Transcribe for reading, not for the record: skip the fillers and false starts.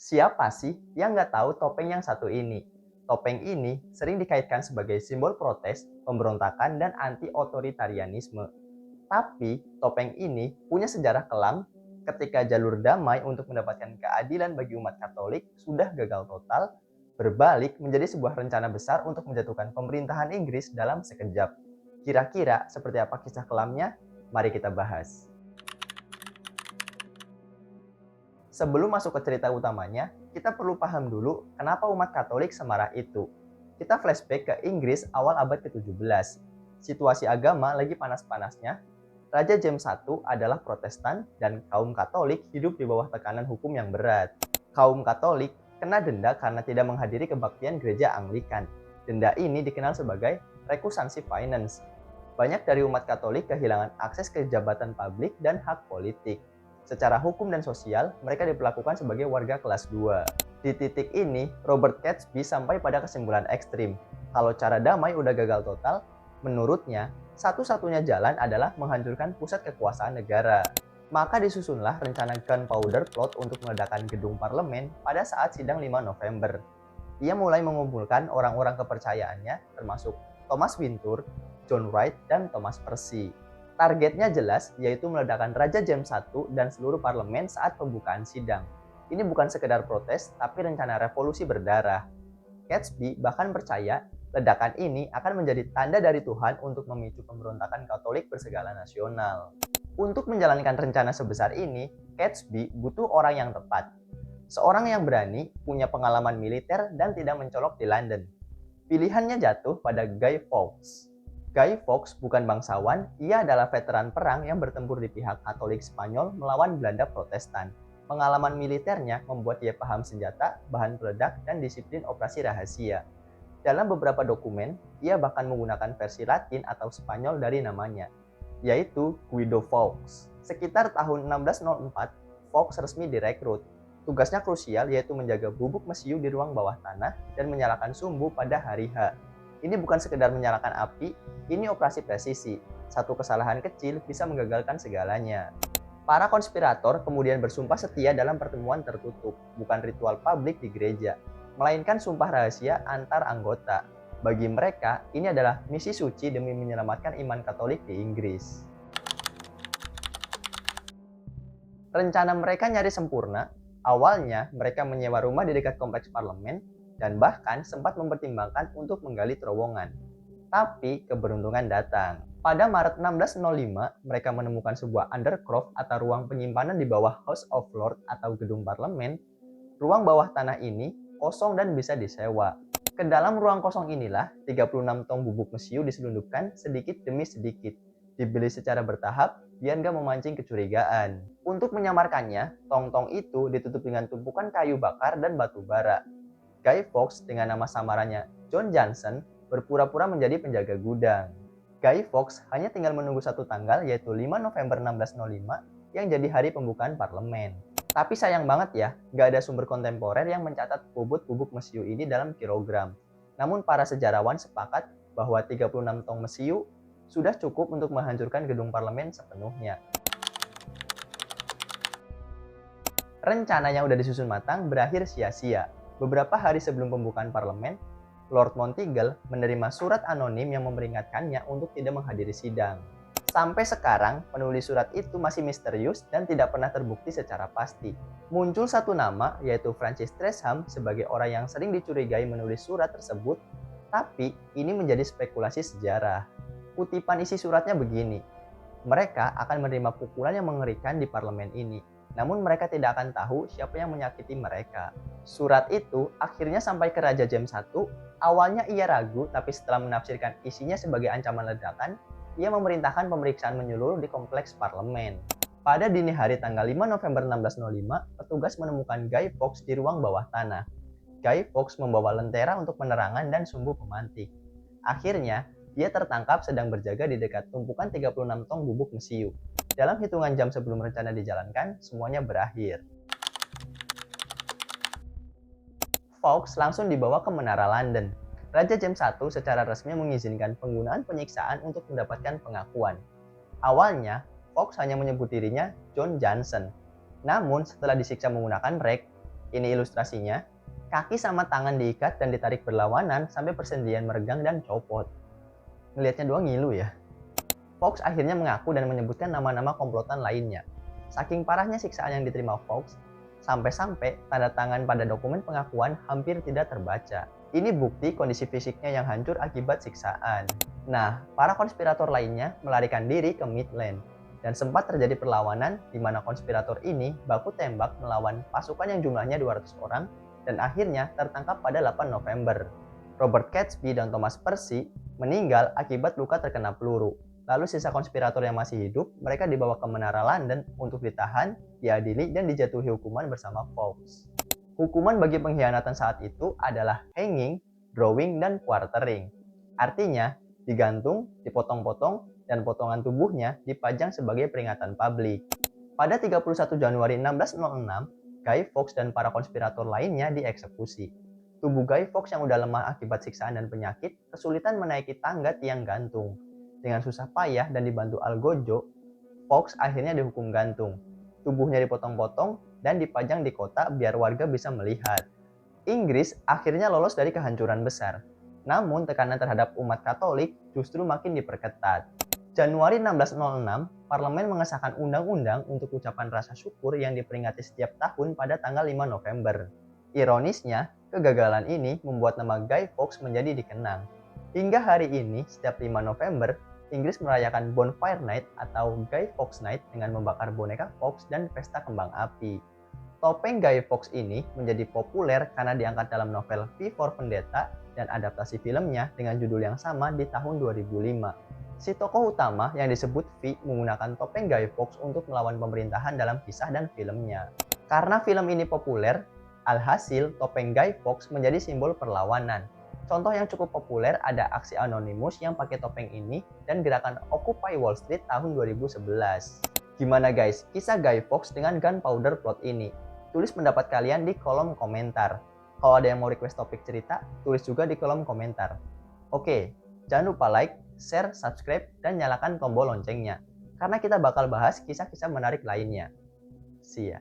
Siapa sih yang nggak tahu topeng yang satu ini? Topeng ini sering dikaitkan sebagai simbol protes, pemberontakan, dan anti-otoritarianisme. Tapi topeng ini punya sejarah kelam ketika jalur damai untuk mendapatkan keadilan bagi umat Katolik sudah gagal total, berbalik menjadi sebuah rencana besar untuk menjatuhkan pemerintahan Inggris dalam sekejap. Kira-kira seperti apa kisah kelamnya? Mari kita bahas. Sebelum masuk ke cerita utamanya, kita perlu paham dulu kenapa umat Katolik semarah itu. Kita flashback ke Inggris awal abad ke-17. Situasi agama lagi panas-panasnya. Raja James I adalah Protestan dan kaum Katolik hidup di bawah tekanan hukum yang berat. Kaum Katolik kena denda karena tidak menghadiri kebaktian gereja Anglikan. Denda ini dikenal sebagai recusancy finance. Banyak dari umat Katolik kehilangan akses ke jabatan publik dan hak politik. Secara hukum dan sosial, mereka diperlakukan sebagai warga kelas 2. Di titik ini, Robert Catesby sampai pada kesimpulan ekstrim. Kalau cara damai udah gagal total, menurutnya, satu-satunya jalan adalah menghancurkan pusat kekuasaan negara. Maka disusunlah rencana Gunpowder Plot untuk meledakkan gedung parlemen pada saat sidang 5 November. Ia mulai mengumpulkan orang-orang kepercayaannya, termasuk Thomas Wintour, John Wright, dan Thomas Percy. Targetnya jelas, yaitu meledakkan Raja James I dan seluruh parlemen saat pembukaan sidang. Ini bukan sekedar protes, tapi rencana revolusi berdarah. Catesby bahkan percaya ledakan ini akan menjadi tanda dari Tuhan untuk memicu pemberontakan Katolik bersegala nasional. Untuk menjalankan rencana sebesar ini, Catesby butuh orang yang tepat. Seorang yang berani, punya pengalaman militer, dan tidak mencolok di London. Pilihannya jatuh pada Guy Fawkes. Guy Fawkes bukan bangsawan, ia adalah veteran perang yang bertempur di pihak Katolik Spanyol melawan Belanda Protestan. Pengalaman militernya membuat ia paham senjata, bahan peledak, dan disiplin operasi rahasia. Dalam beberapa dokumen, ia bahkan menggunakan versi Latin atau Spanyol dari namanya, yaitu Guido Fawkes. Sekitar tahun 1604, Fawkes resmi direkrut. Tugasnya krusial yaitu menjaga bubuk mesiu di ruang bawah tanah dan menyalakan sumbu pada hari H. Ini bukan sekedar menyalakan api, ini operasi presisi. Satu kesalahan kecil bisa menggagalkan segalanya. Para konspirator kemudian bersumpah setia dalam pertemuan tertutup, bukan ritual publik di gereja, melainkan sumpah rahasia antar anggota. Bagi mereka, ini adalah misi suci demi menyelamatkan iman Katolik di Inggris. Rencana mereka nyaris sempurna. Awalnya, mereka menyewa rumah di dekat kompleks parlemen dan bahkan sempat mempertimbangkan untuk menggali terowongan. Tapi keberuntungan datang. Pada Maret 1605, mereka menemukan sebuah undercroft atau ruang penyimpanan di bawah House of Lords atau gedung parlemen. Ruang bawah tanah ini kosong dan bisa disewa. Ke dalam ruang kosong inilah 36 tong bubuk mesiu diselundupkan sedikit demi sedikit. Dibeli secara bertahap biar nggak memancing kecurigaan. Untuk menyamarkannya, tong-tong itu ditutup dengan tumpukan kayu bakar dan batu bara. Guy Fawkes dengan nama samarannya John Johnson berpura-pura menjadi penjaga gudang. Guy Fawkes hanya tinggal menunggu satu tanggal yaitu 5 November 1605 yang jadi hari pembukaan parlemen. Tapi sayang banget ya, nggak ada sumber kontemporer yang mencatat bobot bubuk mesiu ini dalam kilogram. Namun para sejarawan sepakat bahwa 36 tong mesiu sudah cukup untuk menghancurkan gedung parlemen sepenuhnya. Rencana yang udah disusun matang berakhir sia-sia. Beberapa hari sebelum pembukaan parlemen, Lord Monteagle menerima surat anonim yang memperingatkannya untuk tidak menghadiri sidang. Sampai sekarang, penulis surat itu masih misterius dan tidak pernah terbukti secara pasti. Muncul satu nama, yaitu Francis Tresham sebagai orang yang sering dicurigai menulis surat tersebut, tapi ini menjadi spekulasi sejarah. Kutipan isi suratnya begini, mereka akan menerima pukulan yang mengerikan di parlemen ini. Namun mereka tidak akan tahu siapa yang menyakiti mereka. Surat itu akhirnya sampai ke Raja James I. Awalnya ia ragu, tapi setelah menafsirkan isinya sebagai ancaman ledakan, ia memerintahkan pemeriksaan menyeluruh di kompleks parlemen. Pada dini hari tanggal 5 November 1605, petugas menemukan Guy Fawkes di ruang bawah tanah. Guy Fawkes membawa lentera untuk penerangan dan sumbu pemantik. Akhirnya, dia tertangkap sedang berjaga di dekat tumpukan 36 tong bubuk mesiu. Dalam hitungan jam sebelum rencana dijalankan, semuanya berakhir. Fawkes langsung dibawa ke Menara London. Raja James I secara resmi mengizinkan penggunaan penyiksaan untuk mendapatkan pengakuan. Awalnya, Fawkes hanya menyebut dirinya John Johnson. Namun, setelah disiksa menggunakan rek, Ini ilustrasinya, kaki sama tangan diikat dan ditarik berlawanan sampai persendian meregang dan copot. Ngelihatnya doang ngilu ya. Fox akhirnya mengaku dan menyebutkan nama-nama komplotan lainnya. Saking parahnya siksaan yang diterima Fox, sampai-sampai tanda tangan pada dokumen pengakuan hampir tidak terbaca. Ini bukti kondisi fisiknya yang hancur akibat siksaan. Nah, para konspirator lainnya melarikan diri ke Midland, dan sempat terjadi perlawanan di mana konspirator ini baku tembak melawan pasukan yang jumlahnya 200 orang dan akhirnya tertangkap pada 8 November. Robert Catesby dan Thomas Percy meninggal akibat luka terkena peluru. Lalu sisa konspirator yang masih hidup, mereka dibawa ke Menara London untuk ditahan, diadili, dan dijatuhi hukuman bersama Fox. Hukuman bagi pengkhianatan saat itu adalah hanging, drawing, dan quartering. Artinya, digantung, dipotong-potong, dan potongan tubuhnya dipajang sebagai peringatan publik. Pada 31 Januari 1606, Guy Fawkes dan para konspirator lainnya dieksekusi. Tubuh Guy Fawkes yang udah lemah akibat siksaan dan penyakit kesulitan menaiki tangga tiang gantung. Dengan susah payah dan dibantu Algojo, Fawkes akhirnya dihukum gantung. Tubuhnya dipotong-potong dan dipajang di kota biar warga bisa melihat. Inggris akhirnya lolos dari kehancuran besar. Namun tekanan terhadap umat Katolik justru makin diperketat. Januari 1606, parlemen mengesahkan undang-undang untuk ucapan rasa syukur yang diperingati setiap tahun pada tanggal 5 November. Ironisnya, kegagalan ini membuat nama Guy Fawkes menjadi dikenang. Hingga hari ini, setiap 5 November, Inggris merayakan Bonfire Night atau Guy Fawkes Night dengan membakar boneka Fawkes dan pesta kembang api. Topeng Guy Fawkes ini menjadi populer karena diangkat dalam novel V for Vendetta dan adaptasi filmnya dengan judul yang sama di tahun 2005. Si tokoh utama yang disebut V menggunakan topeng Guy Fawkes untuk melawan pemerintahan dalam kisah dan filmnya. Karena film ini populer, alhasil topeng Guy Fawkes menjadi simbol perlawanan. Contoh yang cukup populer ada aksi Anonymous yang pakai topeng ini dan gerakan Occupy Wall Street tahun 2011. Gimana guys, kisah Guy Fawkes dengan gunpowder plot ini? Tulis pendapat kalian di kolom komentar. Kalau ada yang mau request topik cerita, tulis juga di kolom komentar. Oke, jangan lupa like, share, subscribe, dan nyalakan tombol loncengnya. Karena kita bakal bahas kisah-kisah menarik lainnya. See ya.